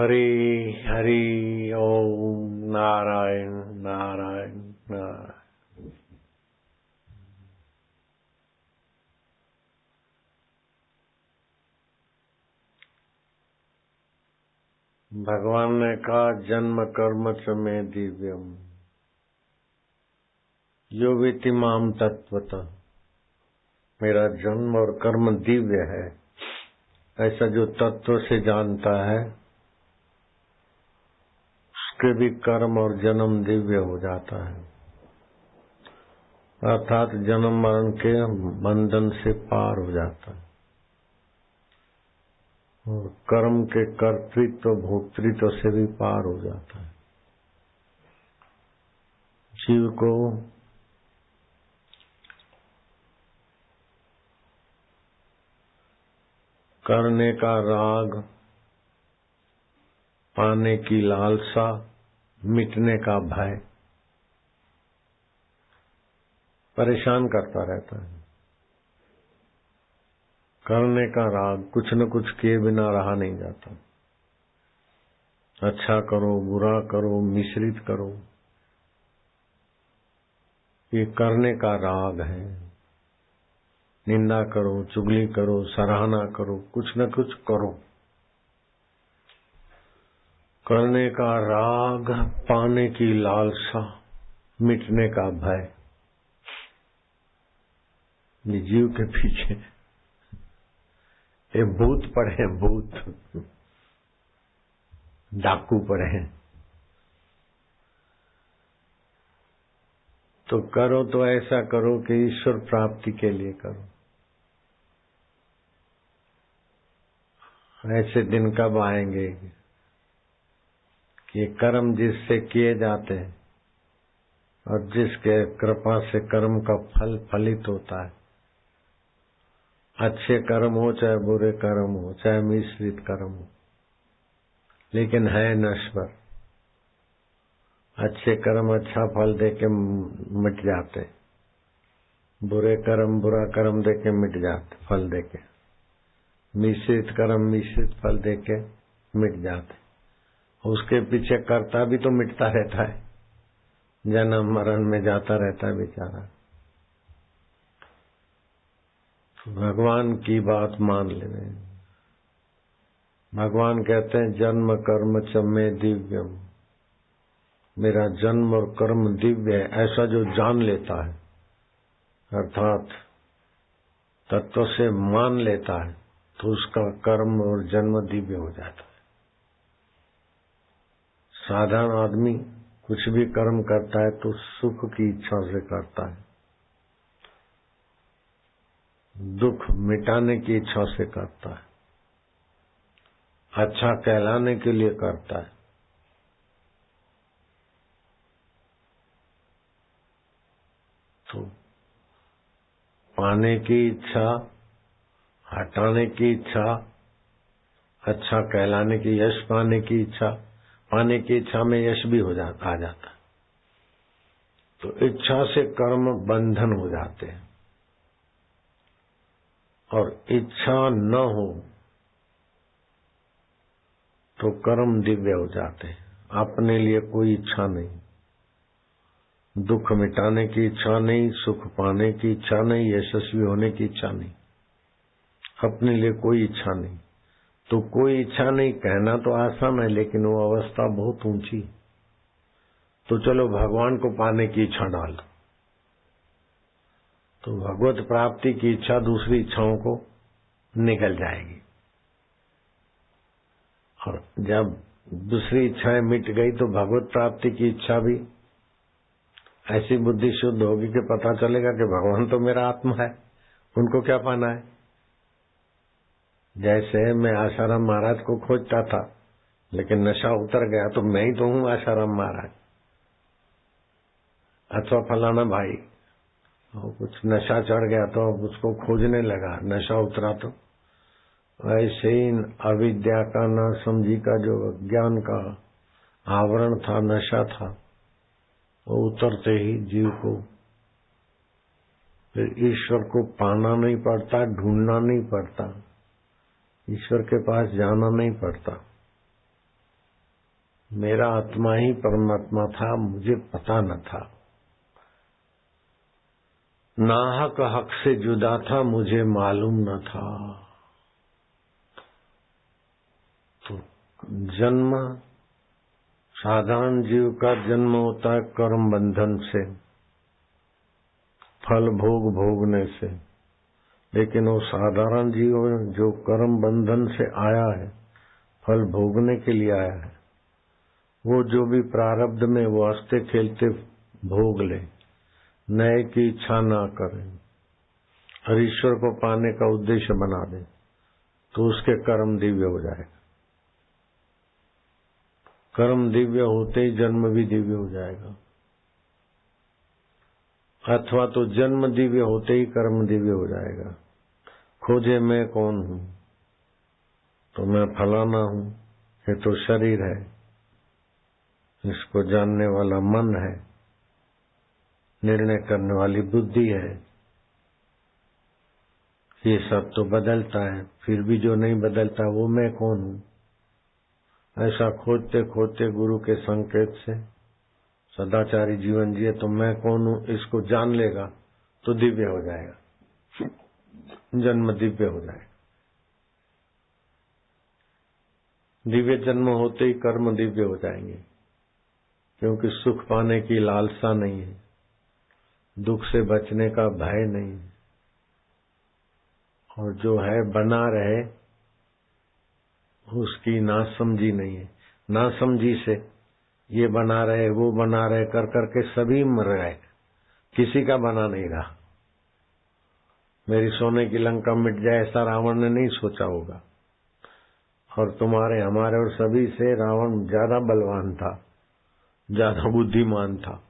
हरि हरि ओम नारायण नारायण नारायण। भगवान ने कहा जन्म कर्म च मे दिव्यम यो वेति माम तत्वतः। मेरा जन्म और कर्म दिव्य है, ऐसा जो तत्व से जानता है उसके भी कर्म और जन्म दिव्य हो जाता है, अर्थात जन्म मरण के बंधन से पार हो जाता है और कर्म के कर्तृत्व भोक्तृत्व से भी पार हो जाता है। जीव को करने का राग, पाने की लालसा, मिटने का भय परेशान करता रहता है। करने का राग, कुछ न कुछ किए बिना रहा नहीं जाता। अच्छा करो, बुरा करो, मिश्रित करो, ये करने का राग है। निंदा करो, चुगली करो, सराहना करो, कुछ न कुछ करो। करने का राग, पाने की लालसा, मिटने का भय, ये जीव के पीछे ये भूत पड़े हैं, भूत डाकू पड़े हैं। तो करो तो ऐसा करो कि ईश्वर प्राप्ति के लिए करो। ऐसे दिन कब आएंगे कि कर्म जिससे किए जाते हैं और जिसके कृपा से कर्म का फल फलित होता है, अच्छे कर्म हो चाहे बुरे कर्म हो, चाहे मिश्रित कर्म हो, लेकिन है नश्वर। अच्छे कर्म अच्छा फल देके मिट जाते, बुरे कर्म बुरा कर्म देके मिट जाते, फल देके। मिश्रित कर्म मिश्रित फल देके मिट जाते। उसके पीछे कर्ता भी तो मिटता रहता है, जन्म मरण में जाता रहता है बेचारा। भगवान की बात मान ले। भगवान कहते हैं जन्म कर्म च मे दिव्यम, मेरा जन्म और कर्म दिव्य है। ऐसा जो जान लेता है, अर्थात तत्व से मान लेता है, तो उसका कर्म और जन्म दिव्य हो जाता है। साधारण आदमी कुछ भी कर्म करता है तो सुख की इच्छा से करता है, दुख मिटाने की इच्छा से करता है, अच्छा कहलाने के लिए करता है। तो पाने की इच्छा, हटाने की इच्छा, अच्छा कहलाने की, यश पाने की इच्छा, पाने की इच्छा में यश भी आ जाता है। तो इच्छा से कर्म बंधन हो जाते हैं, और इच्छा न हो तो कर्म दिव्य हो जाते हैं। अपने लिए कोई इच्छा नहीं, दुख मिटाने की इच्छा नहीं, सुख पाने की इच्छा नहीं, यशस्वी होने की इच्छा नहीं, अपने लिए कोई इच्छा नहीं। तो कोई इच्छा नहीं कहना तो आसान है, लेकिन वो अवस्था बहुत ऊंची। तो चलो भगवान को पाने की इच्छा डाल, तो भगवत प्राप्ति की इच्छा दूसरी इच्छाओं को निकल जाएगी। और जब दूसरी इच्छाएं मिट गई तो भगवत प्राप्ति की इच्छा भी ऐसी बुद्धि शुद्ध होगी कि पता चलेगा कि भगवान तो मेरा आत्मा है, उनको क्या पाना है। जैसे मैं आशाराम महाराज को खोजता था, लेकिन नशा उतर गया तो मैं ही तो हूँ आशाराम महाराज, अथवा फलाना भाई। और कुछ नशा चढ़ गया तो अब उसको खोजने लगा, नशा उतरा तो ऐसे ही अविद्या का, न समझी का, जो ज्ञान का आवरण था, नशा था, वो उतरते ही जीव को फिर ईश्वर को पाना नहीं पड़ता, ढूंढना नहीं पड़ता, ईश्वर के पास जाना नहीं पड़ता। मेरा आत्मा ही परमात्मा था, मुझे पता न था। नाहक हक से जुदा था, मुझे मालूम न था। तो जन्म, साधारण जीव का जन्म होता है कर्म बंधन से, फल भोग भोगने से। लेकिन वो साधारण जीव जो कर्म बंधन से आया है, फल भोगने के लिए आया है, वो जो भी प्रारब्ध में वो हंसते खेलते भोग ले, नए की इच्छा ना करे और ईश्वर को पाने का उद्देश्य बना दे, तो उसके कर्म दिव्य हो जाएगा। कर्म दिव्य होते ही जन्म भी दिव्य हो जाएगा, अथवा तो जन्म दिव्य होते ही कर्म दिव्य हो जाएगा। खोजे मैं कौन हूं, तो मैं फलाना हूं, ये तो शरीर है, इसको जानने वाला मन है, निर्णय करने वाली बुद्धि है, ये सब तो बदलता है, फिर भी जो नहीं बदलता वो मैं कौन हूं। ऐसा खोजते खोजते गुरु के संकेत से सदाचारी जीवन जिए तो मैं कौन हूं इसको जान लेगा तो दिव्य हो जाएगा, जन्म दिव्य हो जाएगा। दिव्य जन्म होते ही कर्म दिव्य हो जाएंगे, क्योंकि सुख पाने की लालसा नहीं है, दुख से बचने का भय नहीं है, और जो है बना रहे उसकी नासमझी नहीं है। नासमझी से ये बना रहे वो बना रहे कर करके सभी मर गए, किसी का बना नहीं रहा। मेरी सोने की लंका मिट जाए ऐसा रावण ने नहीं सोचा होगा, और तुम्हारे हमारे और सभी से रावण ज्यादा बलवान था, ज्यादा बुद्धिमान था,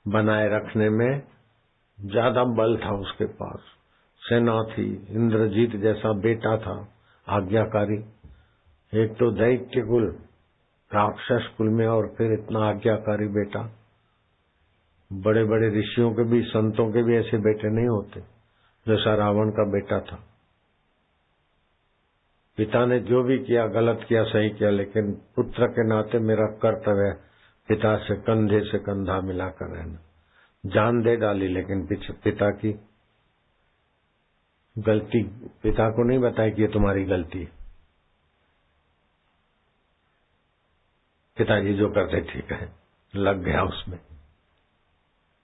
बनाए रखने में ज्यादा बल था उसके पास, सेना थी, इंद्रजीत जैसा बेटा था आज्ञाकारी। एक तो दैत्य कुल, राक्षस कुल में, और फिर इतना आज्ञाकारी बेटा। बड़े बड़े ऋषियों के भी, संतों के भी ऐसे बेटे नहीं होते जैसा रावण का बेटा था। पिता ने जो भी किया गलत किया सही किया, लेकिन पुत्र के नाते मेरा कर्तव्य है पिता से कंधे से कंधा मिलाकर रहना। जान दे डाली लेकिन पिता की गलती पिता को नहीं बताई कि ये तुम्हारी गलती है। पिताजी जो करते ठीक है, लग गया उसमें।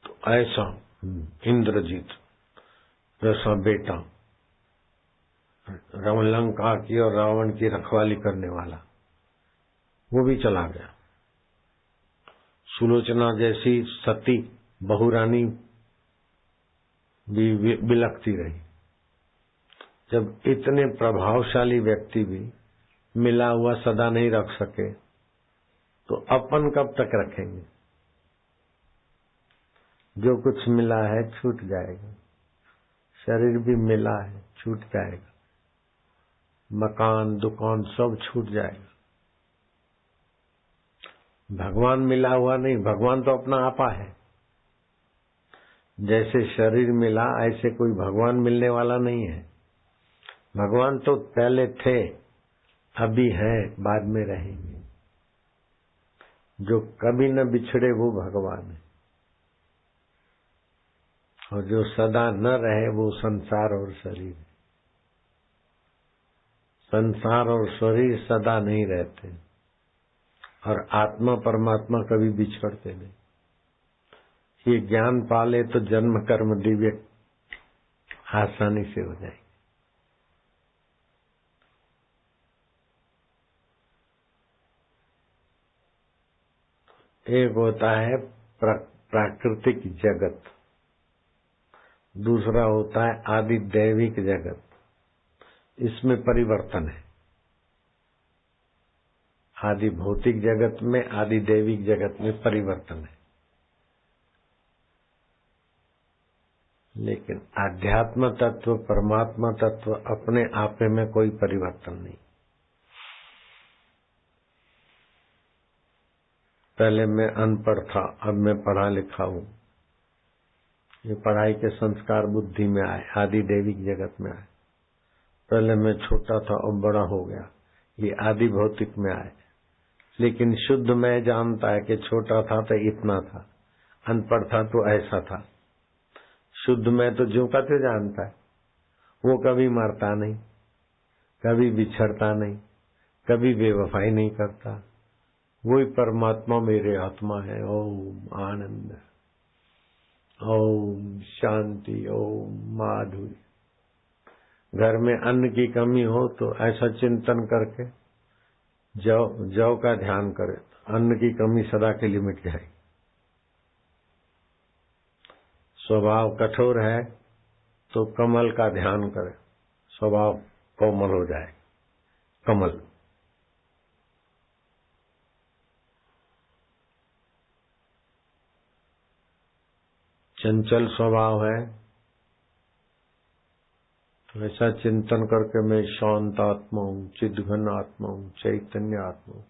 तो ऐसा इंद्रजीत जैसा बेटा, लंका की और रावण की रखवाली करने वाला, वो भी चला गया। सुलोचना जैसी सती बहुरानी भी बिलखती रही। जब इतने प्रभावशाली व्यक्ति भी मिला हुआ सदा नहीं रख सके, तो अपन कब तक रखेंगे? जो कुछ मिला है छूट जाएगा, शरीर भी मिला है छूट जाएगा, मकान दुकान सब छूट जाएगा। भगवान मिला हुआ नहीं, भगवान तो अपना आपा है। जैसे शरीर मिला ऐसे कोई भगवान मिलने वाला नहीं है। भगवान तो पहले थे, अभी है, बाद में रहेंगे। जो कभी न बिछड़े वो भगवान है, और जो सदा न रहे वो संसार और शरीर है। संसार और शरीर सदा नहीं रहते, और आत्मा परमात्मा कभी बिछड़ते नहीं। ये ज्ञान पाले तो जन्म कर्म दिव्य आसानी से हो जाएगी। एक होता है प्राकृतिक जगत, दूसरा होता है आदि दैविक जगत। इसमें परिवर्तन है। आदि भौतिक जगत में, आदि दैविक जगत में परिवर्तन है, लेकिन आध्यात्म तत्व परमात्मा तत्व अपने आपे में कोई परिवर्तन नहीं। पहले मैं अनपढ़ था, अब मैं पढ़ा लिखा हूं। ये पढ़ाई के संस्कार बुद्धि में आए, आदि दैविक जगत में आए। पहले मैं छोटा था और बड़ा हो गया, ये आदि भौतिक में आए। लेकिन शुद्ध मैं जानता है कि छोटा था तो इतना था, अनपढ़ था तो ऐसा था। शुद्ध मैं तो ज्यों का त्यों जानता है। वो कभी मरता नहीं, कभी बिछड़ता नहीं, कभी बेवफाई नहीं करता। वही परमात्मा मेरे आत्मा है। ओम आनंद, ओम शांति, ओम माधुर्य। घर में अन्न की कमी हो तो ऐसा चिंतन करके जौ का ध्यान करे, अन्न की कमी सदा के लिए मिट जाएगी। स्वभाव कठोर है तो कमल का ध्यान करे, स्वभाव कोमल हो जाए। कमल चंचल स्वभाव है तो ऐसा चिंतन करके मैं शांत आत्मा हूँ, चिद्घन आत्मा हूँ, चैतन्य आत्मा हूँ।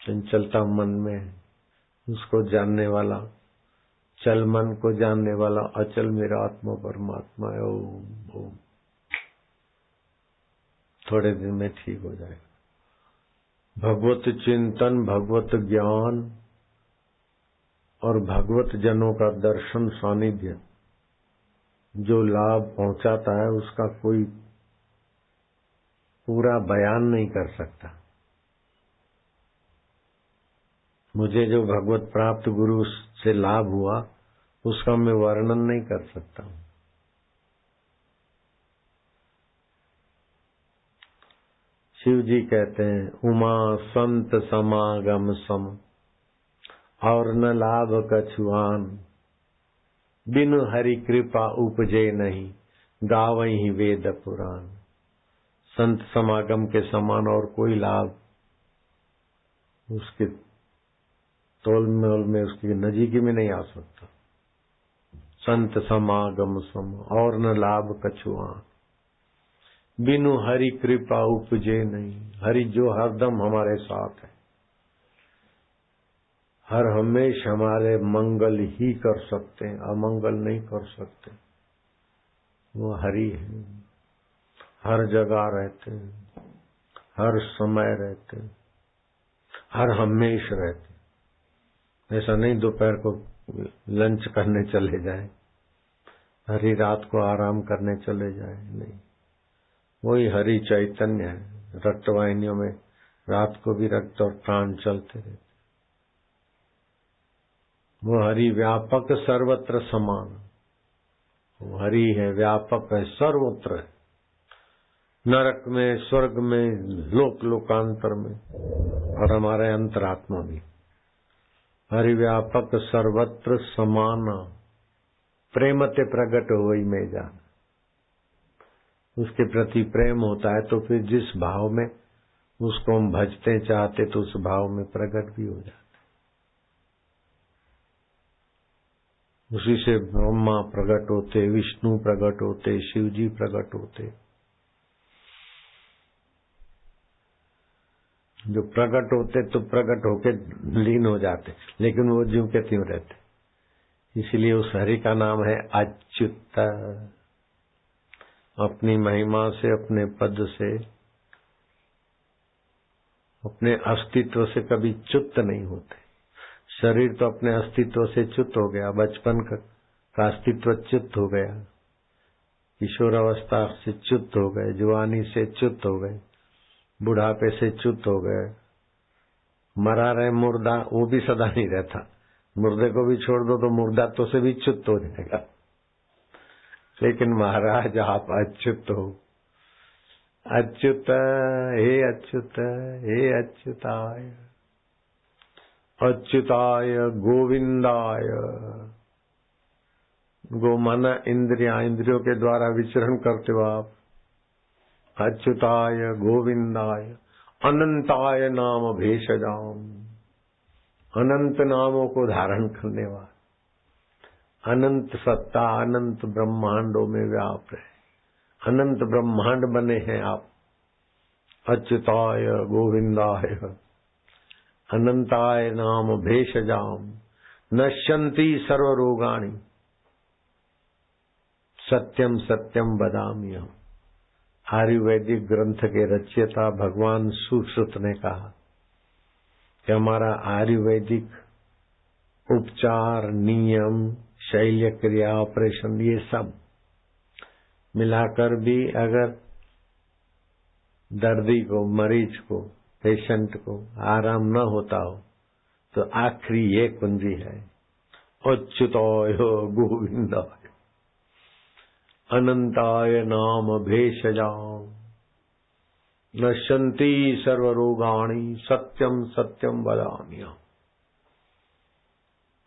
चंचलता मन में है, उसको जानने वाला, चल मन को जानने वाला अचल मेरा आत्मा परमात्मा है। ओम ओम। थोड़े दिन में ठीक हो जाएगा। भगवत चिंतन, भगवत ज्ञान और भगवत जनों का दर्शन सानिध्य जो लाभ पहुंचाता है उसका कोई पूरा बयान नहीं कर सकता। मुझे जो भगवत प्राप्त गुरु से लाभ हुआ उसका मैं वर्णन नहीं कर सकता हूं। शिव जी कहते हैं उमा संत समागम सम और न लाभ कछुआन, बिनु हरि कृपा उपजे नहीं, गावहीं वेद पुराण। संत समागम के समान और कोई लाभ उसके तोल मोल में, उसकी नजीकी में नहीं आ सकता। संत समागम सम और न लाभ कछुआन, बिनु हरि कृपा उपजे नहीं। हरि जो हरदम हमारे साथ है, हर हमेश हमारे मंगल ही कर सकते हैं, अमंगल नहीं कर सकते। वो हरि है, हर जगह रहते हैं, हर समय रहते हैं, हर हमेश रहते हैं। ऐसा नहीं दोपहर को लंच करने चले जाए, हरी रात को आराम करने चले जाए, नहीं। वही हरि चैतन्य है। रक्त वाहिनियों में रात को भी रक्त और प्राण चलते रहते। वो हरि व्यापक सर्वत्र समान, वो हरि है, व्यापक है, सर्वत्र है। नरक में, स्वर्ग में, लोक लोकांतर में और हमारे अंतरात्मा भी। हरि व्यापक सर्वत्र समान, प्रेमते प्रगट होई में जान। उसके प्रति प्रेम होता है तो फिर जिस भाव में उसको हम भजते चाहते तो उस भाव में प्रकट भी हो जाते। उसी से ब्रह्मा प्रकट होते, विष्णु प्रकट होते, शिव जी प्रकट होते। जो प्रकट होते तो प्रकट होके लीन हो जाते, लेकिन वो ज्यों के त्यों रहते। इसलिए उस हरि का नाम है अच्युत। अपनी महिमा से, अपने पद से, अपने अस्तित्व से कभी च्युत नहीं होते। शरीर तो अपने अस्तित्व से च्युत हो गया, बचपन का अस्तित्व च्युत हो गया, किशोर अवस्था से च्युत हो गए, जवानी से च्युत हो गए, बुढ़ापे से च्युत हो गए। मरा रहे मुर्दा, वो भी सदा नहीं रहता। मुर्दे को भी छोड़ दो तो मुर्दा तो से भी च्युत हो जाएगा। लेकिन महाराज आप अच्युत हो। अच्युत हे अच्युत, हे अच्युताय, अच्युताय गोविंदाय। गो मन इंद्रियों के द्वारा विचरण करते हो आप। अच्युताय गोविंदाय अनंताय नाम भेषजाम। अनंत नामों को धारण करने वाला, अनंत सत्ता अनंत ब्रह्मांडों में व्याप्त है। अनंत ब्रह्मांड बने हैं आप। अच्युताय गोविंदाय अनंताय नाम भेषजाम, नश्यन्ति सर्वरोगाणि, सत्यम सत्यम वदाम्यहम्। आयुर्वेदिक ग्रंथ के रचयिता भगवान सुश्रुत ने कहा, कि हमारा आयुर्वेदिक उपचार, नियम, शैल्य क्रिया, ऑपरेशन, ये सब मिलाकर भी अगर दर्दी को, मरीज को, पेशेंट को आराम न होता हो तो आखिरी ये कुंजी है, अच्युताय गोविंदाय अनंताय नाम भेषजाम नश्यन्ति सर्वरोगाणि सत्यम सत्यम वदाम्यहम्।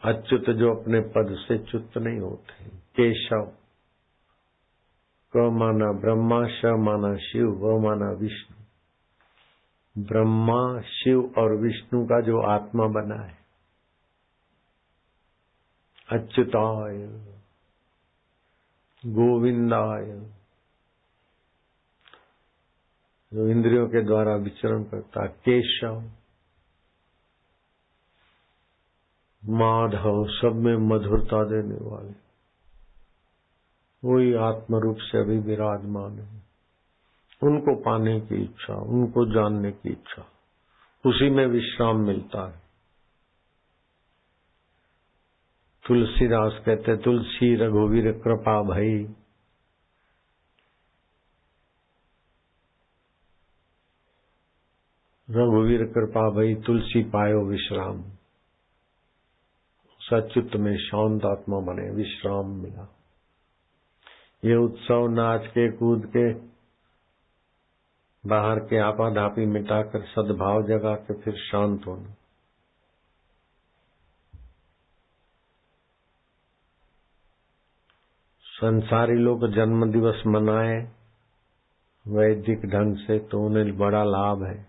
अच्युत जो अपने पद से च्युत नहीं होते। केशव, क माना ब्रह्मा, श माना शिव, व माना विष्णु। ब्रह्मा, शिव और विष्णु का जो आत्मा बना है, अच्युताय गोविंदाय, जो इंद्रियों के द्वारा विचरण करता, केशव, माधव, सब में मधुरता देने वाले, वही आत्म रूप से अभी विराजमान है। उनको पाने की इच्छा, उनको जानने की इच्छा, उसी में विश्राम मिलता है। तुलसीदास कहते, तुलसी रघुवीर कृपा भई, रघुवीर कृपा भई तुलसी पायो विश्राम। सच्चित में शांत आत्मा बने, विश्राम मिला। ये उत्सव नाच के, कूद के, बाहर के आपाधापी मिटाकर सद्भाव जगा के फिर शांत होना। संसारी लोग जन्म दिवस मनाए वैदिक ढंग से तो उन्हें बड़ा लाभ है,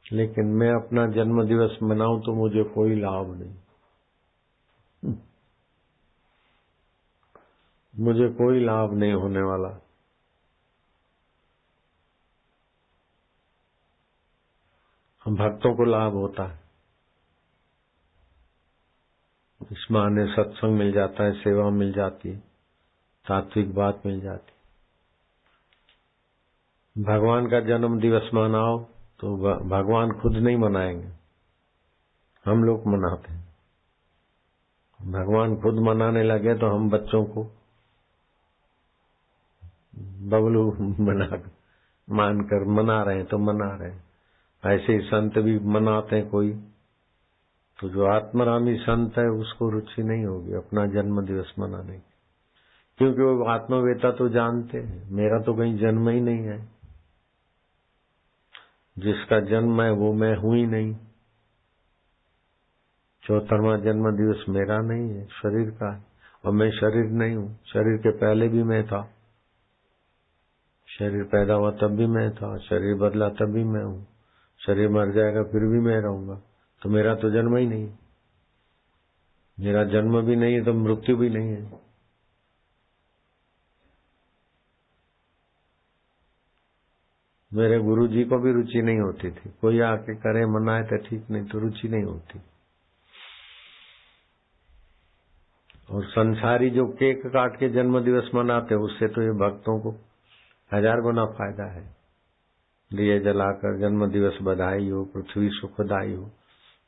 लेकिन मैं अपना जन्म दिवस मनाऊं तो मुझे कोई लाभ नहीं। मुझे कोई लाभ नहीं होने वाला। हम भक्तों को लाभ होता है, इस बहाने सत्संग मिल जाता है, सेवा मिल जाती है, सात्विक बात मिल जाती। भगवान का जन्म दिवस मनाओ तो भगवान खुद नहीं मनाएंगे, हम लोग मनाते हैं। भगवान खुद मनाने लगे तो हम बच्चों को बबलू मानकर मना रहे हैं तो मना रहे हैं। ऐसे ही संत भी मनाते हैं कोई, तो जो आत्मरामी संत है उसको रुचि नहीं होगी अपना जन्म दिवस मनाने की, क्योंकि वो आत्मवेता तो जानते हैं मेरा तो कहीं जन्म ही नहीं है, जिसका जन्म है वो मैं हूं ही नहीं। 74वां जन्म दिवस मेरा नहीं है, शरीर का है, और मैं शरीर नहीं हूं। शरीर के पहले भी मैं था, शरीर पैदा हुआ तब भी मैं था, शरीर बदला तब भी मैं हूं, शरीर मर जाएगा फिर भी मैं रहूंगा। तो मेरा तो जन्म ही नहीं, मेरा जन्म भी नहीं है तो मृत्यु भी नहीं है। मेरे गुरु जी को भी रुचि नहीं होती थी, कोई आके करे मनाए तो ठीक, नहीं तो रुचि नहीं होती। और संसारी जो केक काट के जन्म दिवस मनाते उससे तो ये भक्तों को 1000 गुना फायदा है। दिए जलाकर जन्म दिवस बधाई हो, पृथ्वी सुखदाई हो।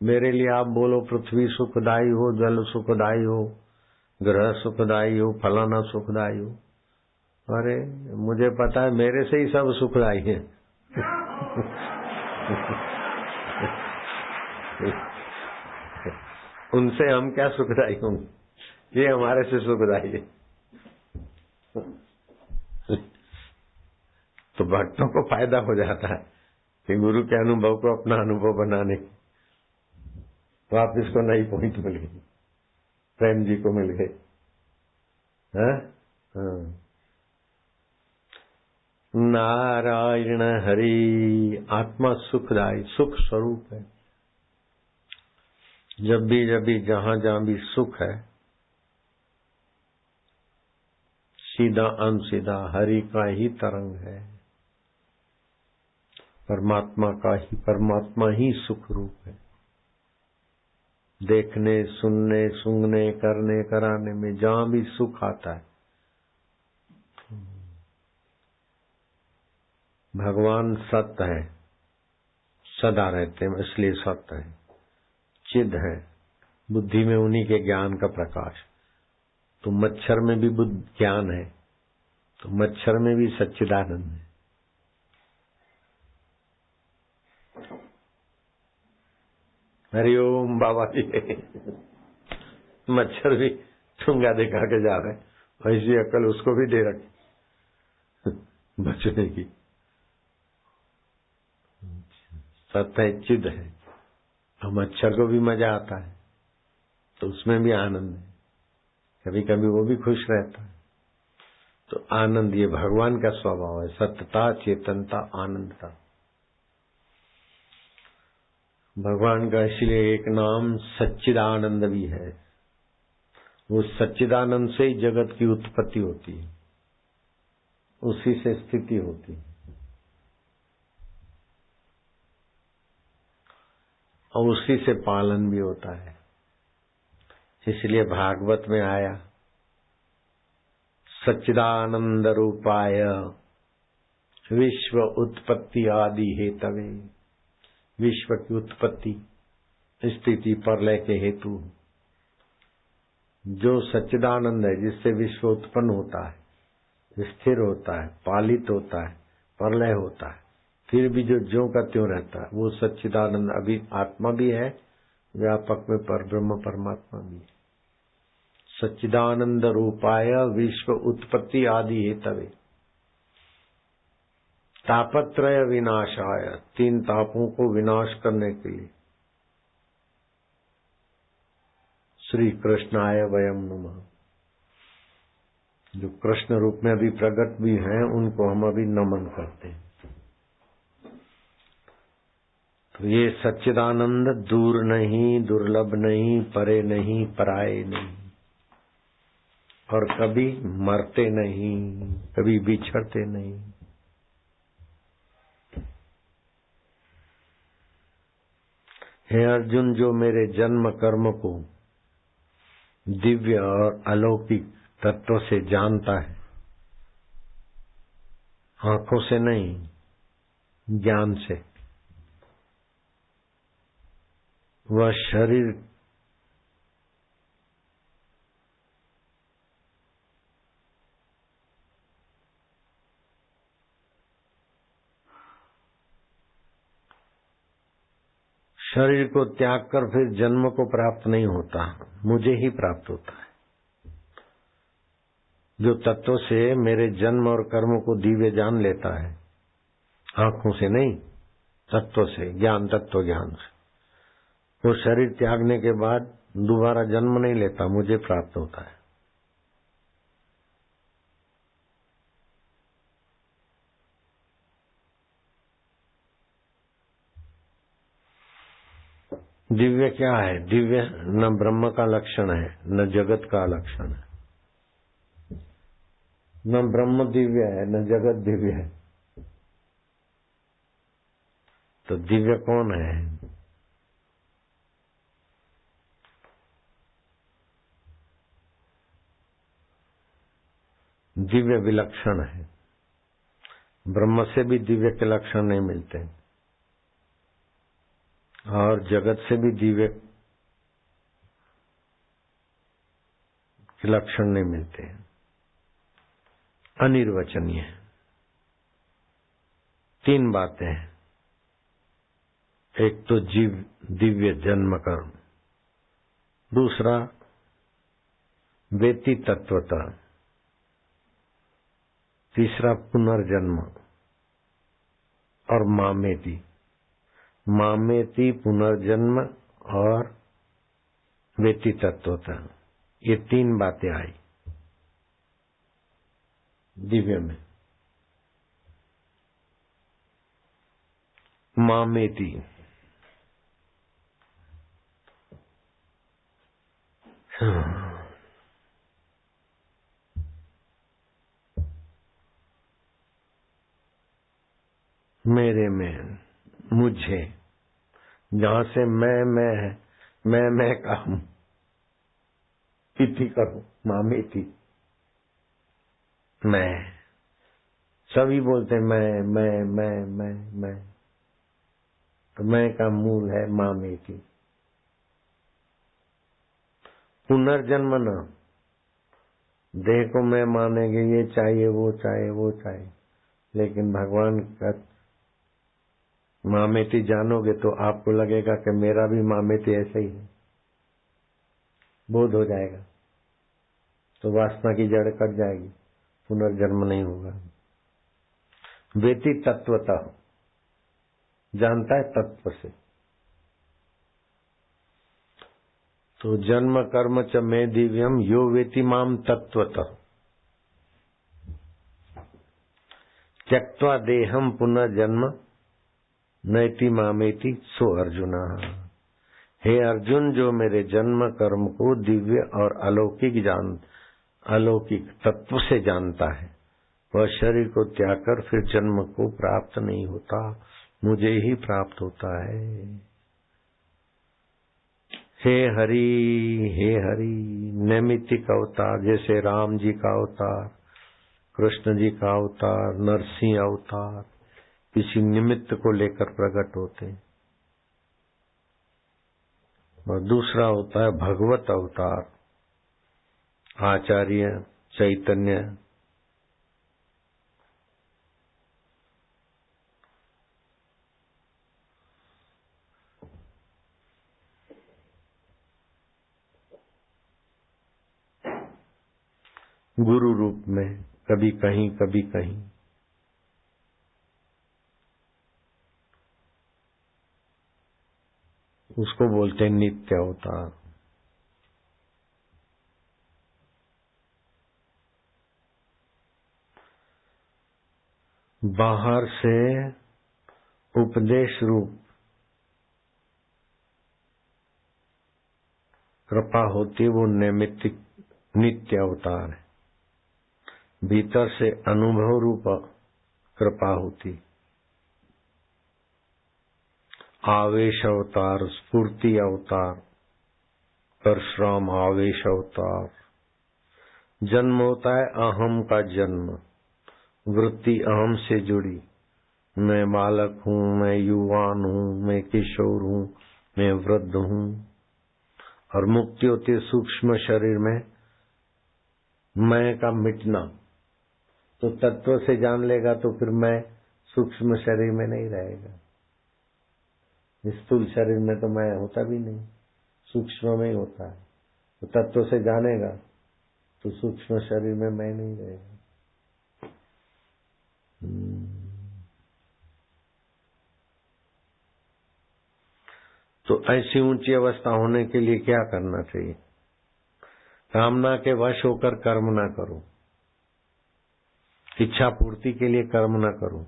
मेरे लिए आप बोलो पृथ्वी सुखदाई हो, जल सुखदाई हो, ग्रह सुखदाई हो, फलाना सुखदाई हो। अरे मुझे पता है मेरे से ही सब सुखदाई है। उनसे हम क्या सुखदाई होंगे, ये हमारे से सुखदाई है। तो भक्तों को फायदा हो जाता है कि गुरु के अनुभव को अपना अनुभव बनाने की। वापिस को नई पॉइंट मिल गई, प्रेम जी को मिल गई। नारायण हरि आत्मा सुखदायी, सुख स्वरूप है। जब भी जहां भी सुख है, सीधा अनसीधा हरि का ही तरंग है। परमात्मा ही सुख रूप है। देखने, सुनने, सूंघने, करने, कराने में जहां भी सुख आता है, भगवान सत्य है, सदा रहते हैं, इसलिए सत्य है। चिद है, बुद्धि में उन्हीं के ज्ञान का प्रकाश। तो मच्छर में भी बुद्ध ज्ञान है, तो मच्छर में भी सच्चिदानंद है। हरिओम बाबा जी। मच्छर भी ठुंगा दिखा के जा रहे हैं, ऐसी अकल उसको भी दे रखी बचने की। सत्य चिद है, और मच्छर को भी मजा आता है, तो उसमें भी आनंद है। कभी कभी वो भी खुश रहता है। तो आनंद ये भगवान का स्वभाव है, सत्यता, चेतनता, आनंदता। भगवान का इसलिए एक नाम सच्चिदानंद भी है। वो सच्चिदानंद से ही जगत की उत्पत्ति होती है, उसी से स्थिति होती है, और उसी से पालन भी होता है। इसलिए भागवत में आया, सच्चिदानंद रूपाय विश्व उत्पत्ति आदि हेतवे। विश्व की उत्पत्ति, स्थिति, प्रलय के हेतु जो सच्चिदानंद है, जिससे विश्व उत्पन्न होता है, स्थिर होता है, पालित होता है, प्रलय होता है, फिर भी जो ज्यों का त्यों रहता है, वो सच्चिदानंद अभी आत्मा भी है, व्यापक में परब्रह्म परमात्मा भी है। सच्चिदानंद रूपाय विश्व उत्पत्ति आदि हेतवे तापत्रय विनाशाय। 3 तापों को विनाश करने के लिए श्री कृष्णाय वयम नमः। जो कृष्ण रूप में अभी प्रकट भी हैं, उनको हम अभी नमन करते हैं। तो ये सच्चिदानंद दूर नहीं, दुर्लभ नहीं, परे नहीं, पराये नहीं, और कभी मरते नहीं, कभी बिछड़ते नहीं। हे अर्जुन, जो मेरे जन्म कर्म को दिव्य और अलौकिक तत्व से जानता है, आंखों से नहीं, ज्ञान से, वह शरीर शरीर को त्याग कर फिर जन्म को प्राप्त नहीं होता, मुझे ही प्राप्त होता है। जो तत्व से मेरे जन्म और कर्म को दिव्य जान लेता है, आंखों से नहीं, तत्व से, ज्ञान, तत्व ज्ञान से, वो शरीर त्यागने के बाद दोबारा जन्म नहीं लेता, मुझे प्राप्त होता है। दिव्य क्या है? दिव्य न ब्रह्म का लक्षण है, न जगत का लक्षण है। न ब्रह्म दिव्य है, न जगत दिव्य है। तो दिव्य कौन है? दिव्य विलक्षण है। ब्रह्म से भी दिव्य के लक्षण नहीं मिलते, और जगत से भी दिव्य के लक्षण नहीं मिलते, अनिर्वचनीय है। 3 बातें हैं। एक तो जीव दिव्य जन्म कर्म, दूसरा वेति तत्वता, तीसरा पुनर्जन्म और मामेति। मामेति, पुनर्जन्म और वेति तत्वता, ये 3 बातें आई दिव्य में। मामेति, मेरे में, मुझे, जहां से मैं का हूं, इति करो, मामेति। मैं, सभी बोलते मैं। तो मैं का मूल है मामेति। पुनर्जन्म न, देह को मैं मानेंगे, ये चाहिए वो चाहिए वो चाहिए, लेकिन भगवान का मामेति जानोगे तो आपको लगेगा कि मेरा भी मामेति ऐसा ही है, बोध हो जाएगा, तो वासना की जड़ कट जाएगी, पुनर्जन्म नहीं होगा। वेति तत्वतः, जानता है तत्व से। तो जन्म कर्म च मे दिव्यम यो वेति माम तत्वतः त्यक्त्वा देहम पुनर्जन्म नैति मामेति सो अर्जुना। हे अर्जुन, जो मेरे जन्म कर्म को दिव्य और अलौकिक तत्व से जानता है, वह शरीर को त्याग कर फिर जन्म को प्राप्त नहीं होता, मुझे ही प्राप्त होता है। हे हरि नैमित्तिक अवतार, जैसे राम जी का अवतार, कृष्ण जी का अवतार, नरसिंह अवतार किसी निमित्त को लेकर प्रकट होते हैं। और दूसरा होता है भगवत अवतार, आचार्य चैतन्य, गुरु रूप में, कभी कहीं कभी कहीं। उसको बोलते हैं नित्य अवतार। बाहर से उपदेश रूप कृपा होती, वो नैमित्तिक नित्य अवतार है। भीतर से अनुभव रूप कृपा होती, आवेश अवतार, स्फूर्ति अवतार, परशुराम आवेश अवतार। जन्म होता है अहम का जन्म, वृत्ति अहम से जुड़ी, मैं बालक हूँ, मैं युवान हूँ, मैं किशोर हूँ, मैं वृद्ध हूँ। और मुक्ति होती है सूक्ष्म शरीर में, मैं का मिटना। तो तत्व से जान लेगा तो फिर मैं सूक्ष्म शरीर में नहीं रहेगा। स्थूल शरीर में तो मैं होता भी नहीं, सूक्ष्म में ही होता है। तो तत्व से जानेगा तो सूक्ष्म शरीर में मैं नहीं रहेगा। तो ऐसी ऊंची अवस्था होने के लिए क्या करना चाहिए? कामना के वश होकर कर्म ना करो, इच्छा पूर्ति के लिए कर्म ना करो,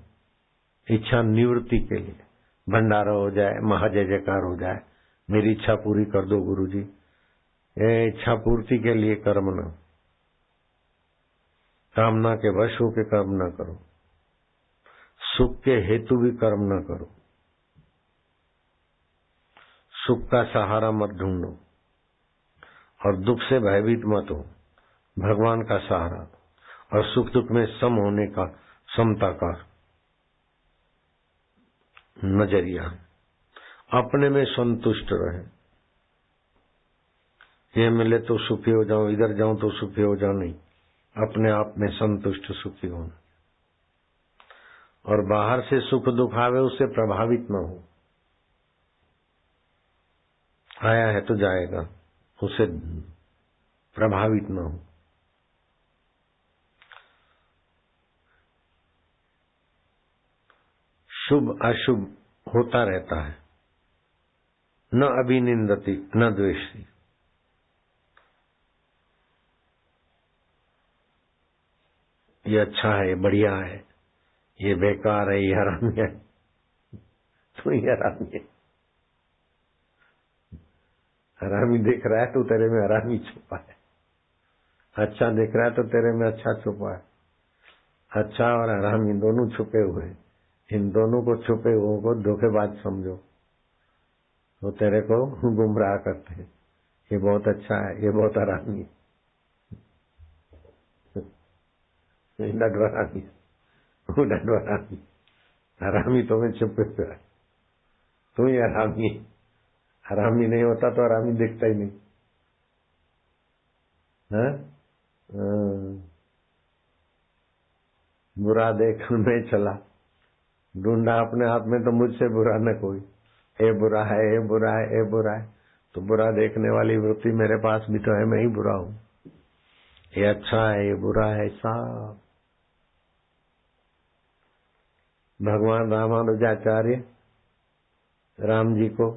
इच्छा निवृत्ति के लिए भंडारा हो जाए, महाजय जयकार हो जाए, मेरी इच्छा पूरी कर दो गुरुजी, ये इच्छा पूर्ति के लिए कर्म ना, कामना के वश होकर कर्म ना करो, सुख के हेतु भी कर्म ना करो, सुख का सहारा मत ढूंढो और दुख से भयभीत मत हो, भगवान का सहारा और सुख दुख में सम होने का, समता का नजरिया, अपने में संतुष्ट रहे। ये मिले तो सुखी हो जाऊं, इधर जाऊं तो सुखी हो जाऊं, नहीं, अपने आप में संतुष्ट सुखी होना। और बाहर से सुख दुख आवे उससे प्रभावित न हो, आया है तो जाएगा, उससे प्रभावित न हो। शुभ अशुभ होता रहता है, न अभिनिंदति न द्वेषति। ये अच्छा है, ये बढ़िया है, ये बेकार है, ये हरामी है, तो ये हरामी है। हरामी दिख रहा है तो तेरे में हरामी छुपा है, अच्छा दिख रहा है तो तेरे में अच्छा छुपा है। अच्छा और हरामी दोनों छुपे हुए हैं, इन दोनों को छुपे हुओं को धोखेबाज समझो तो तेरे को गुमराह करते हैं। ये बहुत अच्छा है, ये बहुत हरामी है, डडवरामी, वो डडवरामी, हरामी तो मैं छुपे हुआ है। तू ही हरामी, हरामी नहीं होता तो हरामी दिखता ही नहीं। हाँ? बुरा देख मैं चला, ढूंढा अपने आप में तो मुझसे बुरा न कोई। ए बुरा है, ए बुरा है, ए बुरा है। तो बुरा देखने वाली वृत्ति मेरे पास भी तो है, मैं ही बुरा हूं। ये अच्छा है, ये बुरा है, सब। भगवान रामानुजाचार्य राम जी को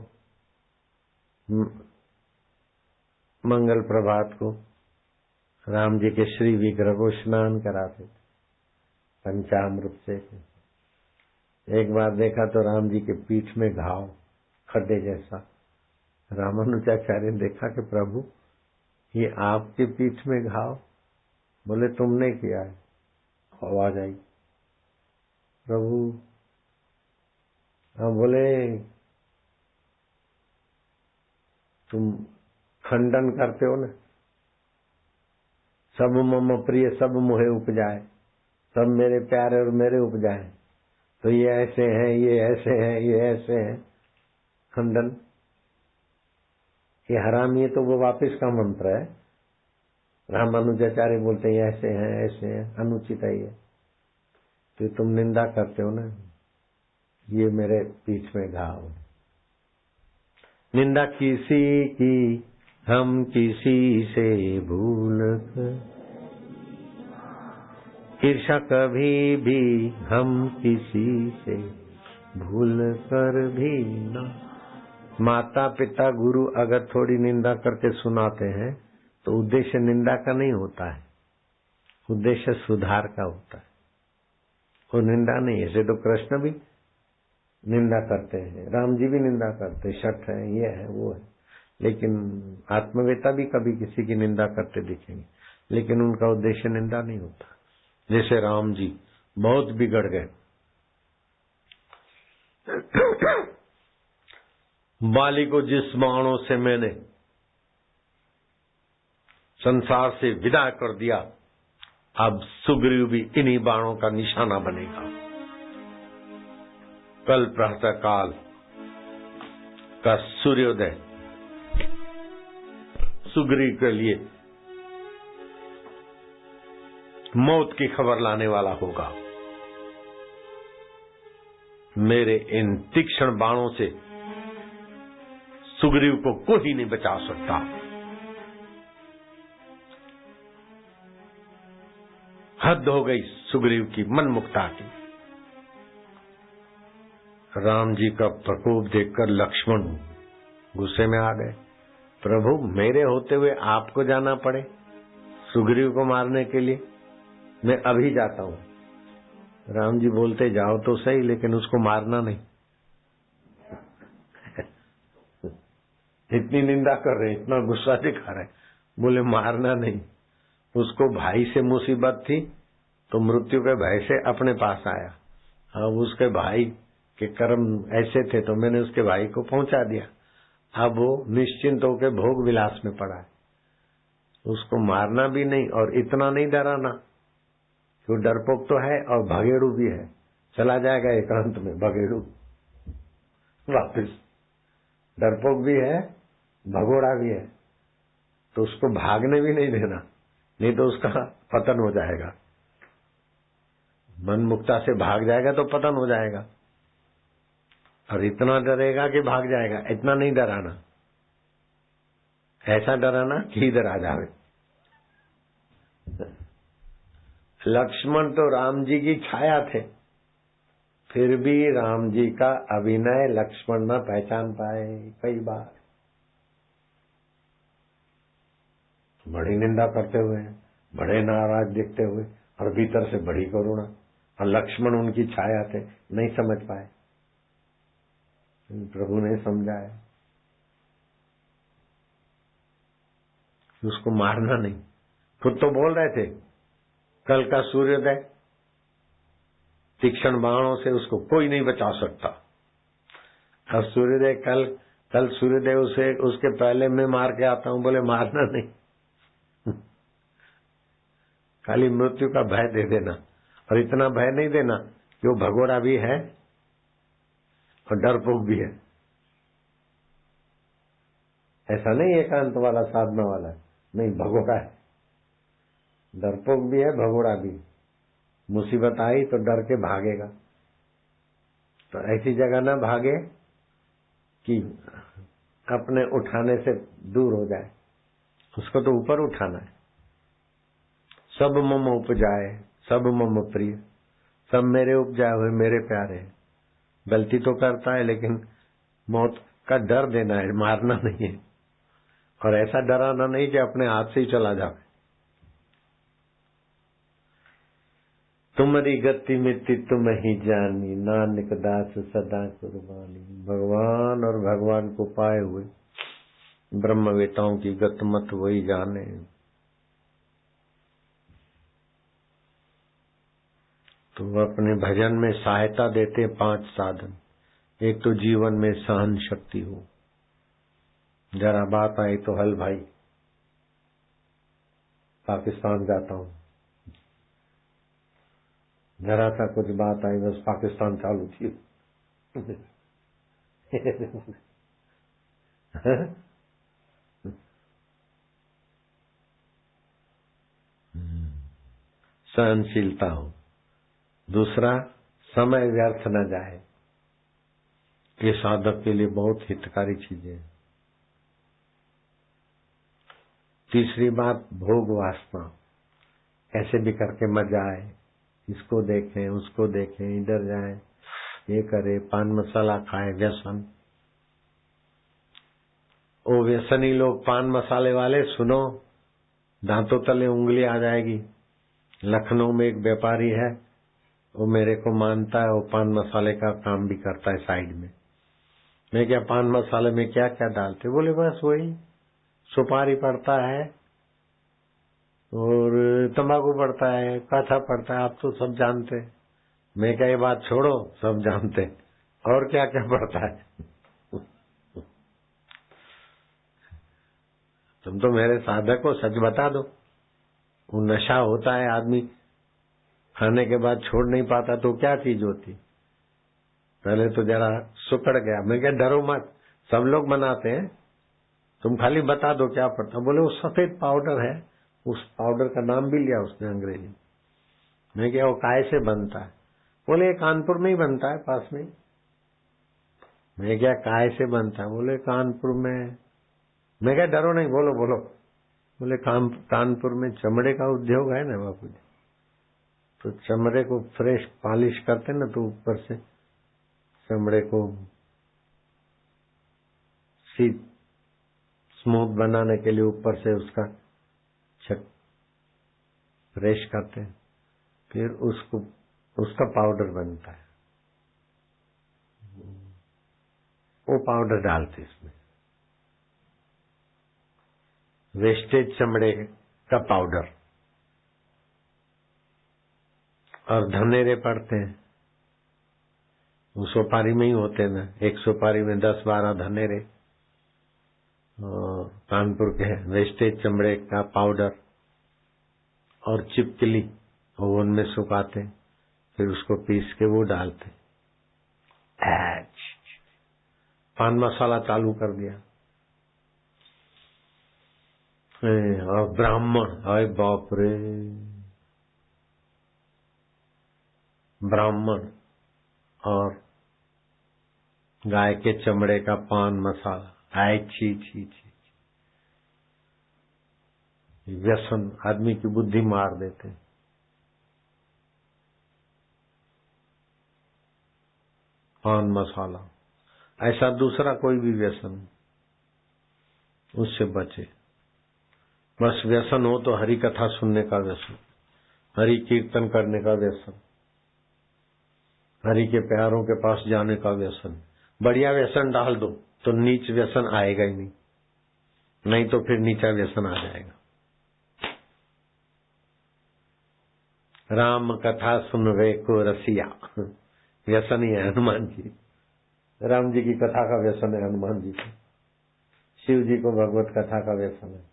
मंगल प्रभात को राम जी के श्री विग्रह को स्नान कराते थे पंचामृत से। एक बार देखा तो राम जी के पीठ में घाव, खड्डे जैसा। रामानुजाचार्य ने देखा कि प्रभु ये आपके पीठ में घाव? बोले तुमने किया है। आवाज आई, प्रभु। हाँ, बोले तुम खंडन करते हो ना, सब मम प्रिय सब मोहे उपजाए, सब मेरे प्यारे और मेरे उपजाए, तो ये ऐसे हैं, ये ऐसे हैं, ये ऐसे हैं। खंडन, ये हरामी है तो वो वापिस का मंत्र है। रामानुजाचार्य बोलते हैं ऐसे हैं, ऐसे हैं, अनुचित है ये, तो तुम निंदा करते हो ना, ये मेरे पीठ में घाव। निंदा किसी की हम किसी से भूल कर, ईर्षा कभी भी हम किसी से भूल कर भी ना। माता पिता गुरु अगर थोड़ी निंदा करके सुनाते हैं तो उद्देश्य निंदा का नहीं होता है, उद्देश्य सुधार का होता है। वो निंदा नहीं। ऐसे तो कृष्ण भी निंदा करते हैं, राम जी भी निंदा करते, शठ है, ये है, वो है, लेकिन आत्मवेता भी कभी किसी की निंदा करते दिखेंगे, लेकिन उनका उद्देश्य निंदा नहीं होता। जैसे राम जी बहुत बिगड़ गए, बाली को जिस बाणों से मैंने संसार से विदा कर दिया, अब सुग्रीव भी इन्हीं बाणों का निशाना बनेगा। कल प्रातः काल का सूर्योदय सुग्रीव के लिए मौत की खबर लाने वाला होगा। मेरे इन तीक्ष्ण बाणों से सुग्रीव को कोई नहीं बचा सकता। हद हो गई सुग्रीव की मनमुक्ता की। राम जी का प्रकोप देखकर लक्ष्मण गुस्से में आ गए। प्रभु, मेरे होते हुए आपको जाना पड़े सुग्रीव को मारने के लिए? मैं अभी जाता हूं। राम जी बोलते जाओ तो सही, लेकिन उसको मारना नहीं। इतनी निंदा कर रहे, इतना गुस्सा दिखा रहे, बोले मारना नहीं। उसको भाई से मुसीबत थी तो मृत्यु के भय से अपने पास आया। अब उसके भाई के कर्म ऐसे थे तो मैंने उसके भाई को पहुंचा दिया। अब वो निश्चिंत होकर भोग विलास में पड़ा है। उसको मारना भी नहीं और इतना नहीं डराना, वो डरपोक तो है और भगेड़ू भी है। चला जाएगा एकांत में भगेड़ू वापिस। डरपोक भी है, भगोड़ा भी है, तो उसको भागने भी नहीं देना, नहीं तो उसका पतन हो जाएगा। मन मुक्ता से भाग जाएगा तो पतन हो जाएगा, और इतना डरेगा कि भाग जाएगा, इतना नहीं डराना। ऐसा डराना कि इधर आ जावे। लक्ष्मण तो राम जी की छाया थे, फिर भी राम जी का अभिनय लक्ष्मण न पहचान पाए। कई बार बड़ी निंदा करते हुए, बड़े नाराज दिखते हुए, और भीतर से बड़ी करुणा, और लक्ष्मण उनकी छाया थे, नहीं समझ पाए। प्रभु ने समझाया उसको मारना नहीं। खुद तो बोल रहे थे कल का सूर्योदय तीक्ष्ण बाणों से उसको कोई नहीं बचा सकता। अब सूर्योदय कल सूर्योदय उसे उसके पहले मैं मार के आता हूं, बोले मारना नहीं। खाली मृत्यु का भय दे देना, और इतना भय नहीं देना कि वो भगोड़ा भी है और डरपोक भी है। ऐसा नहीं एकांत वाला साधना वाला, नहीं, भगोड़ा है, डरपोक भी है, भगोड़ा भी। मुसीबत आई तो डर के भागेगा। तो ऐसी जगह ना भागे कि अपने उठाने से दूर हो जाए, उसको तो ऊपर उठाना है। सब मम उपजाए, सब मम प्रिय, सब मेरे उपजाए हुए मेरे प्यारे। गलती तो करता है लेकिन मौत का डर देना है, मारना नहीं है। और ऐसा डराना नहीं कि अपने हाथ से ही चला जाए। तुम्हारी गति मिट्टी तुम ही जानी, नानक दास सदा कुर्बानी। भगवान और भगवान को पाए हुए ब्रह्मवेताओं की गत मत वही जाने। तो अपने भजन में सहायता देते 5 साधन। एक तो जीवन में सहन शक्ति हो, जरा बात आई तो हल भाई, पाकिस्तान जाता हूं, जरा सा कुछ बात आई बस पाकिस्तान चालू थी। सहनशीलता हो। दूसरा, समय व्यर्थ न जाए, ये साधक के लिए बहुत हितकारी चीजें हैं। तीसरी बात, भोग वासना, कैसे भी करके मजा आए, इसको देखें उसको देखें, इधर जाए, ये करे, पान मसाला खाए, व्यसन। वो व्यसनी लोग पान मसाले वाले, सुनो, दांतों तले उंगली आ जाएगी। लखनऊ में एक व्यापारी है, वो मेरे को मानता है, वो पान मसाले का काम भी करता है साइड में। मैं क्या, पान मसाले में क्या क्या डालते? बोले बस वही, सुपारी पड़ता है और तंबाकू पड़ता है, काथा पड़ता है, आप तो सब जानते। मैं क्या, ये बात छोड़ो, सब जानते, और क्या क्या पड़ता है? तुम तो मेरे साधक हो, सच बता दो। वो नशा होता है, आदमी खाने के बाद छोड़ नहीं पाता, तो क्या चीज होती? पहले तो जरा सुकड़ गया। मैं क्या, डरो मत, सब लोग बनाते हैं, तुम खाली बता दो क्या पड़ता। बोले वो सफेद पाउडर है, उस पाउडर का नाम भी लिया उसने अंग्रेजी। मैं क्या, वो काय से बनता है? बोले कानपुर में ही बनता है, पास में। मैं क्या, काय से बनता है? बोले कानपुर में। मैं क्या, डरो नहीं, बोलो बोलो। बोले कानपुर में चमड़े का उद्योग है ना बापू जी, तो चमड़े को फ्रेश पॉलिश करते ना, तो ऊपर से चमड़े को स्मूथ बनाने के लिए ऊपर से उसका फ्रेश करते हैं, फिर उसका पाउडर बनता है। वो पाउडर डालते इसमें, वेस्टेज चमड़े का पाउडर। और धनेरे पड़ते हैं, वो सुपारी में ही होते ना, एक सुपारी में 10-12 धनेरे। कानपुर के वेस्टेज चमड़े का पाउडर और चिपकली ओवन में सुखाते, फिर उसको पीस के वो डालते। पान मसाला चालू कर दिया। और ब्राह्मण, हाय बाप रे, ब्राह्मण और गाय के चमड़े का पान मसाला, आय छी छी छी। व्यसन आदमी की बुद्धि मार देते। पान मसाला, ऐसा दूसरा कोई भी व्यसन, उससे बचे। बस व्यसन हो तो हरि कथा सुनने का व्यसन, हरि कीर्तन करने का व्यसन, हरि के प्यारों के पास जाने का व्यसन। बढ़िया व्यसन डाल दो तो नीच व्यसन आएगा ही नहीं, नहीं तो फिर नीचा व्यसन आ जाएगा। राम कथा सुन वे को रसिया, व्यसन ही है हनुमान जी। राम जी की कथा का व्यसन है हनुमान जी को, शिव जी को भगवत कथा का व्यसन है।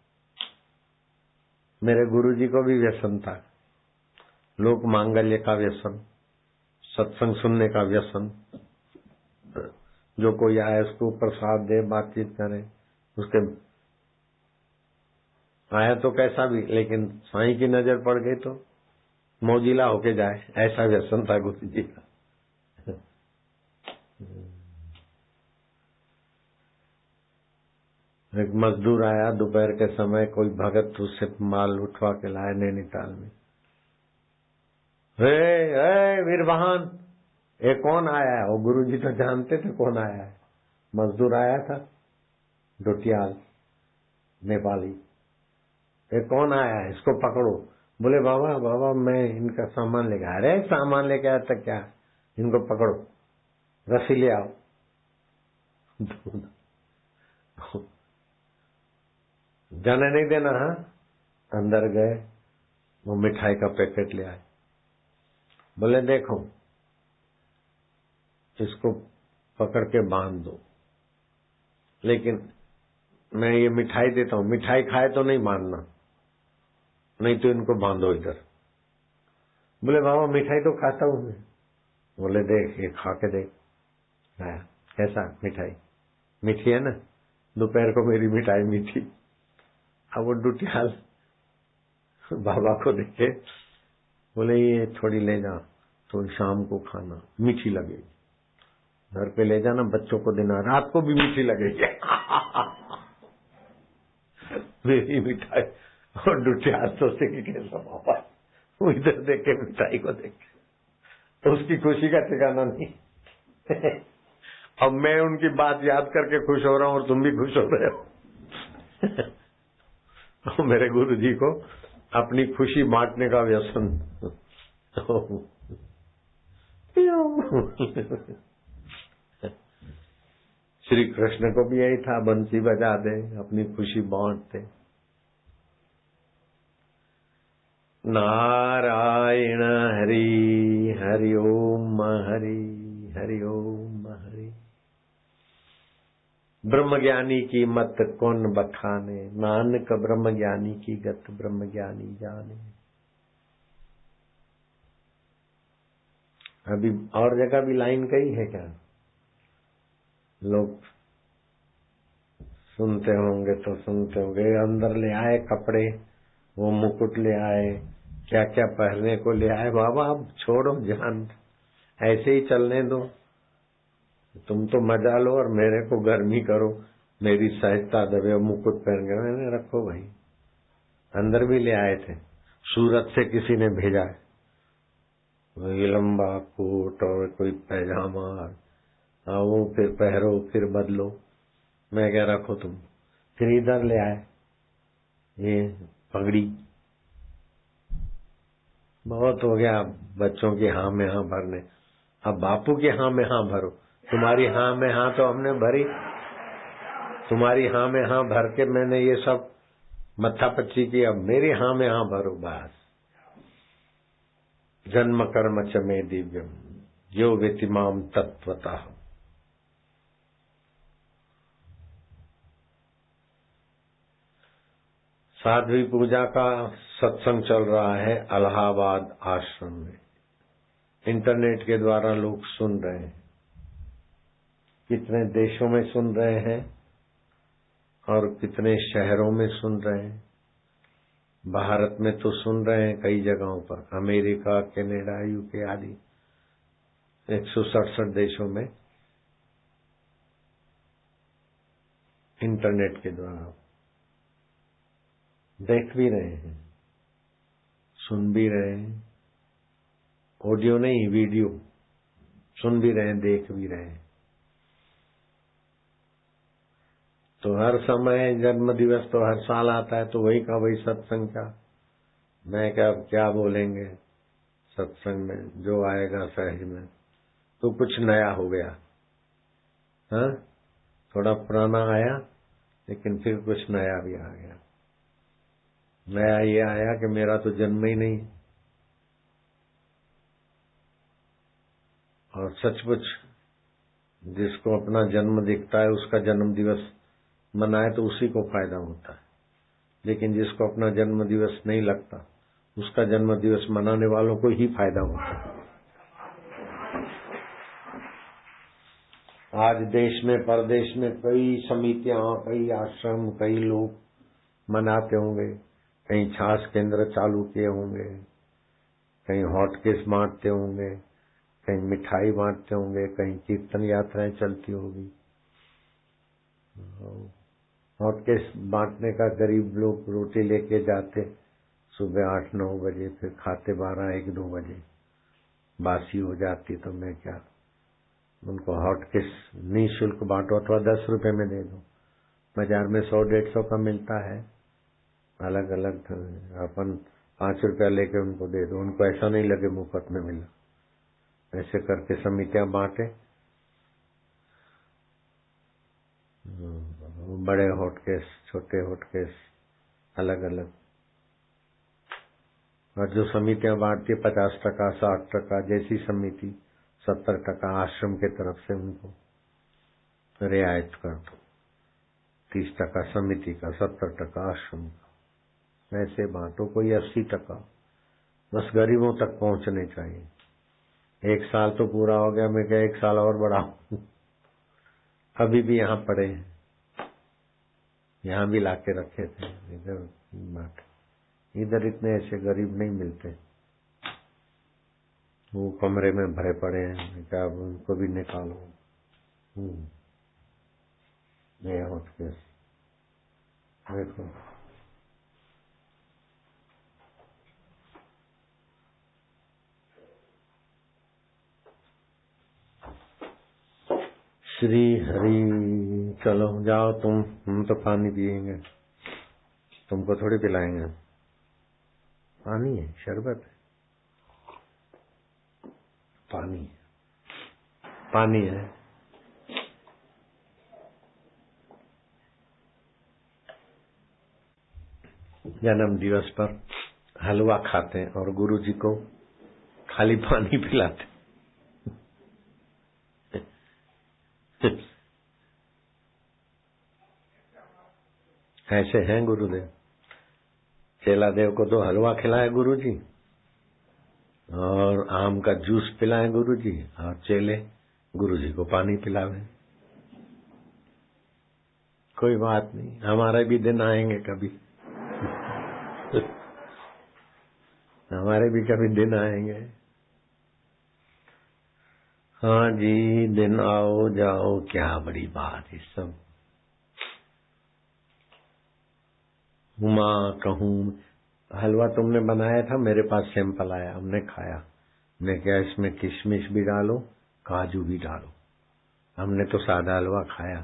मेरे गुरु जी को भी व्यसन था, लोक मांगल्य का व्यसन, सत्संग सुनने का व्यसन। जो कोई आए उसको प्रसाद दे, बातचीत करे, उसके आया तो कैसा भी, लेकिन साईं की नजर पड़ गई तो मौजिला होके जाए, ऐसा व्यसन था गुरु जी का। एक मजदूर आया दोपहर के समय, कोई भगत उससे माल उठवा के लाए नैनीताल में। हे वीरवाहन, ये कौन आया है? वो गुरु जी तो जानते थे कौन आया है। मजदूर आया था डोटियाल नेपाली। ये कौन आया है, इसको पकड़ो। बोले बाबा बाबा मैं इनका सामान लेके आया। अरे सामान लेके आया था क्या, इनको पकड़ो, रस्सी ले आओ। जाने नहीं देना। हाँ, अंदर गए, वो मिठाई का पैकेट ले आए। बोले देखो इसको पकड़ के बांध दो, लेकिन मैं ये मिठाई देता हूं, मिठाई खाए तो नहीं बांधना, नहीं तो इनको बांधो इधर। बोले बाबा मिठाई तो खाता हूं मैं। बोले देख ये खा के देख। आया कैसा मिठाई, मीठी है ना, दोपहर को मेरी मिठाई मीठी। अब वो डुटियाल बाबा को देखे, बोले ये थोड़ी ले जा, तो शाम को खाना, मीठी लगेगी, घर पे ले जाना, बच्चों को देना, रात को भी मीठी लगेगी। मेरी मिठाई। और डुटियाल सोचते कि कैसा बाबा, वो इधर देखे मिठाई को देखे, तो उसकी खुशी का ठिकाना नहीं। अब मैं उनकी बात याद करके खुश हो रहा हूं और तुम भी खुश हो रहे हो। मेरे गुरु जी को अपनी खुशी बांटने का व्यसन। श्री कृष्ण को भी यही था, बंसी बजा दे, अपनी खुशी बांटते। नारायण हरि हरि ओम हरि हरि ओम हरि। ब्रह्मज्ञानी की मत कौन बखाने, नानक ब्रह्मज्ञानी की गत ब्रह्मज्ञानी जाने। अभी और जगह भी लाइन कही है क्या? लोग सुनते होंगे तो सुनते होंगे। अंदर ले आए कपड़े, वो मुकुट ले आए, क्या क्या पहनने को ले आए। बाबा अब छोड़ो जान, ऐसे ही चलने दो, तुम तो मजा लो और मेरे को गर्मी करो, मेरी सहजता दबे। मुकुट पहन के मैंने रखो भाई। अंदर भी ले आए थे, सूरत से किसी ने भेजा है, कोई लंबा कोट और कोई पैजामा, वो फिर पहरो फिर बदलो। मैं क्या रखो तुम। फिर इधर ले आए ये पगड़ी। बहुत हो गया बच्चों की हाँ में हाँ भरने, अब बापू की हाँ में हाँ भरो। तुम्हारी हाँ में हाँ तो हमने भरी, तुम्हारी हाँ में हाँ भर के मैंने ये सब मत्था पच्ची की, अब मेरी हाँ में हाँ भरो बस। जन्म कर्म च मे दिव्यम यो वेतिमाम तत्वतः। साध्वी पूजा का सत्संग चल रहा है इलाहाबाद आश्रम में। इंटरनेट के द्वारा लोग सुन रहे हैं, कितने देशों में सुन रहे हैं और कितने शहरों में सुन रहे हैं। भारत में तो सुन रहे हैं कई जगहों पर, अमेरिका, कनाडा, यूके आदि 167 देशों में इंटरनेट के द्वारा देख भी रहे हैं, सुन भी रहे हैं। ऑडियो नहीं वीडियो, सुन भी रहे हैं, देख भी रहे हैं। तो हर समय जन्म दिवस तो हर साल आता है, तो वही का वही सत्संग का। मैं क्या बोलेंगे सत्संग में, जो आएगा सहज में। तो कुछ नया हो गया, हाँ थोड़ा पुराना आया, लेकिन फिर कुछ नया भी आ गया। नया ये आया कि मेरा तो जन्म ही नहीं, और सचमुच जिसको अपना जन्म दिखता है उसका जन्म दिवस मनाए तो उसी को फायदा होता है, लेकिन जिसको अपना जन्म दिवस नहीं लगता उसका जन्म दिवस मनाने वालों को ही फायदा होता है। आज देश में परदेश में कई समितियां, कई आश्रम, कई लोग मनाते होंगे, कहीं छाछ केंद्र चालू किए होंगे, कहीं हॉटकेस बांटते होंगे, कहीं मिठाई बांटते होंगे, कहीं कीर्तन यात्राएं चलती होगी। हॉटकेस बांटने का गरीब लोग रोटी लेके जाते सुबह 8-9 बजे, फिर खाते 12-1-2 बजे, बासी हो जाती। तो मैं क्या उनको हॉटकेस निःशुल्क बांटो अथवा 10 रुपए में दे दो। बाजार में 100-150 का मिलता है, अलग अलग। अपन 5 रुपया लेके उनको दे दो, उनको ऐसा नहीं लगे मुफ्त में मिला। ऐसे करके समितियां बांटे, बड़े हॉटकेस, छोटे हॉटकेस, अलग अलग। और जो समितियां बांटती है 50%, 60%, जैसी समिति 70% आश्रम के तरफ से उनको रियायत कर दो। 30% समिति का, 70% आश्रम का। ऐसे बांटो, कोई 80%। बस गरीबों तक पहुंचने चाहिए। 1 साल तो पूरा हो गया, मैं क्या 1 साल और बढ़ाऊं? अभी भी यहाँ पड़े हैं, यहाँ भी लाके रखे थे, इधर बांटे। इधर इतने ऐसे गरीब नहीं मिलते, वो कमरे में भरे पड़े हैं, क्या उनको भी निकालो। ये हॉटकेस देखो, श्री हरि। चलो जाओ तुम, हम तो पानी पिएंगे, तुमको थोड़ी पिलाएंगे। पानी है, शरबत है, पानी है, पानी है। जन्म दिवस पर हलवा खाते हैं और गुरु जी को खाली पानी पिलाते। ऐसे हैं गुरुदेव। चेला देव को तो हलवा खिलाए गुरु जी, और आम का जूस पिलाए गुरु जी, और चेले गुरु जी को पानी पिलावे। कोई बात नहीं, हमारे भी दिन आएंगे कभी। हमारे भी कभी दिन आएंगे। हाँ जी, दिन आओ जाओ, क्या बड़ी बात है सब। माँ कहूँ, हलवा तुमने बनाया था, मेरे पास सैंपल आया, हमने खाया। मैं क्या इसमें किशमिश भी डालो, काजू भी डालो। हमने तो सादा हलवा खाया।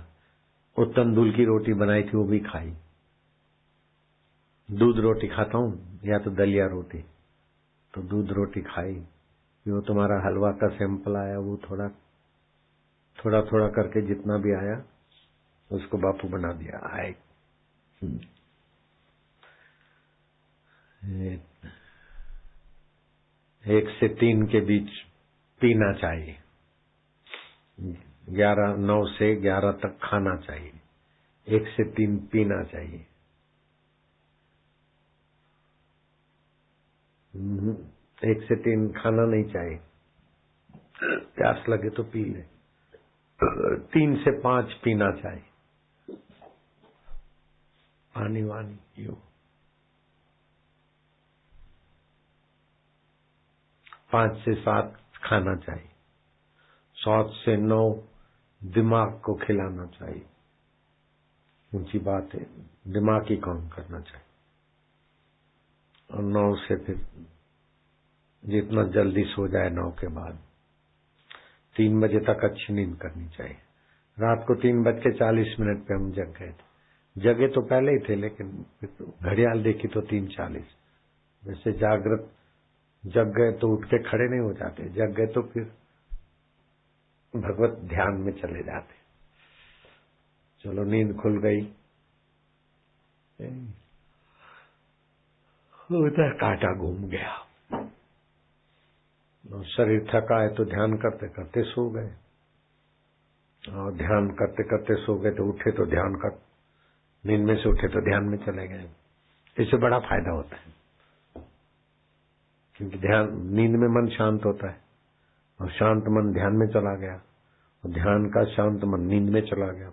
वो तंदूल की रोटी बनाई थी, वो भी खाई। दूध रोटी खाता हूँ या तो दलिया रोटी, तो दूध रोटी खाई। वो तुम्हारा हलवा का सैंपल आया, वो थोड़ा थोड़ा करके जितना भी आया उसको बापू बना दिया। आए 1 से 3 के बीच पीना चाहिए, 9 से 11 तक खाना चाहिए, 1 से 3 पीना चाहिए। 1 से 3 खाना नहीं चाहिए, प्यास लगे तो पी ले। 3 से 5 पीना चाहिए, पानी वानी यूं। 5 से 7 खाना चाहिए, 7 से 9 दिमाग को खिलाना चाहिए। ऊंची बात है, दिमाग ही काम करना चाहिए। और 9 से फिर जितना जल्दी सो जाए, 9 के बाद 3 बजे तक अच्छी नींद करनी चाहिए। रात को 3:40 पे हम जग गए थे। जगे तो पहले ही थे, लेकिन घड़ियाल देखी तो 3:40। वैसे जागृत जग गए तो उठ के खड़े नहीं हो जाते, जग गए तो फिर भगवत ध्यान में चले जाते। चलो नींद खुल गई, उधर कांटा घूम गया। शरीर थका है तो ध्यान करते करते सो गए, और ध्यान करते करते सो गए तो उठे तो ध्यान कर, नींद में से उठे तो ध्यान में चले गए। इससे बड़ा फायदा होता है, क्योंकि ध्यान, नींद में मन शांत होता है, और शांत मन ध्यान में चला गया, और ध्यान का शांत मन नींद में चला गया।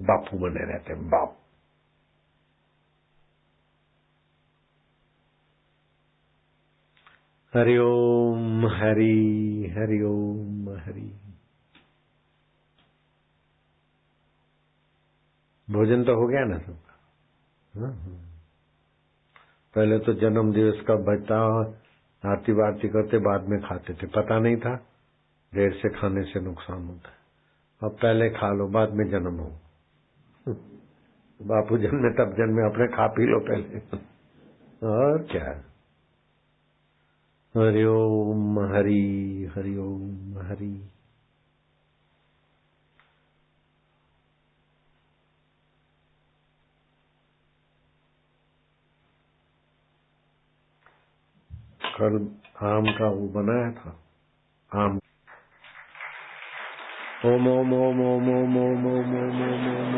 बापू बने रहते हैं, बाप। हरि ओम हरि, हरि ओम हरि। भोजन तो हो गया ना सबका? पहले तो जन्म दिवस का बचा आरती वारती करते बाद में खाते थे, पता नहीं था देर से खाने से नुकसान होता है। अब पहले खा लो बाद में जन्म हो। बापू जन्मे तब जन्मे, अपने खा पी लो पहले। और क्या। हरि ओम हरि, हरि ओम हरि। कल आम का वो बनाया था, आम। ओम ओम ओम ओम ओम ओम ओम ओम ओम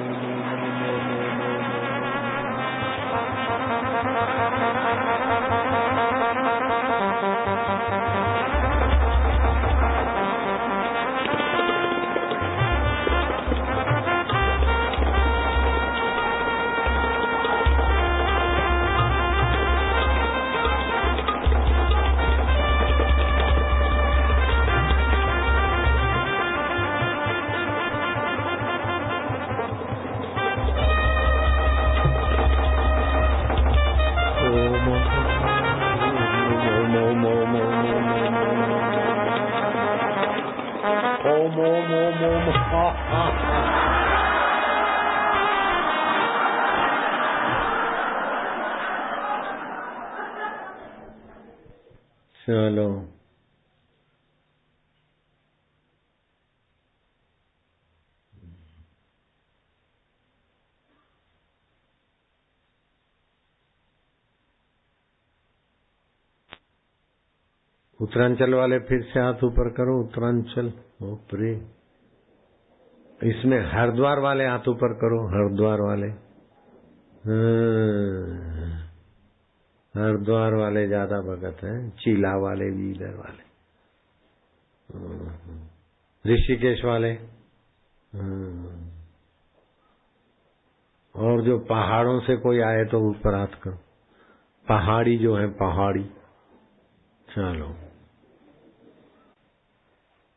चलो। उत्तरांचल वाले फिर से हाथ ऊपर करो, उत्तरांचल। ऊपरी इसमें हरिद्वार वाले हाथ ऊपर करो, हरिद्वार वाले। हरिद्वार वाले ज्यादा भगत हैं, चीला वाले भी इधर वाले, ऋषिकेश वाले। और जो पहाड़ों से कोई आए तो ऊपर हाथ करो, पहाड़ी जो है पहाड़ी। चलो।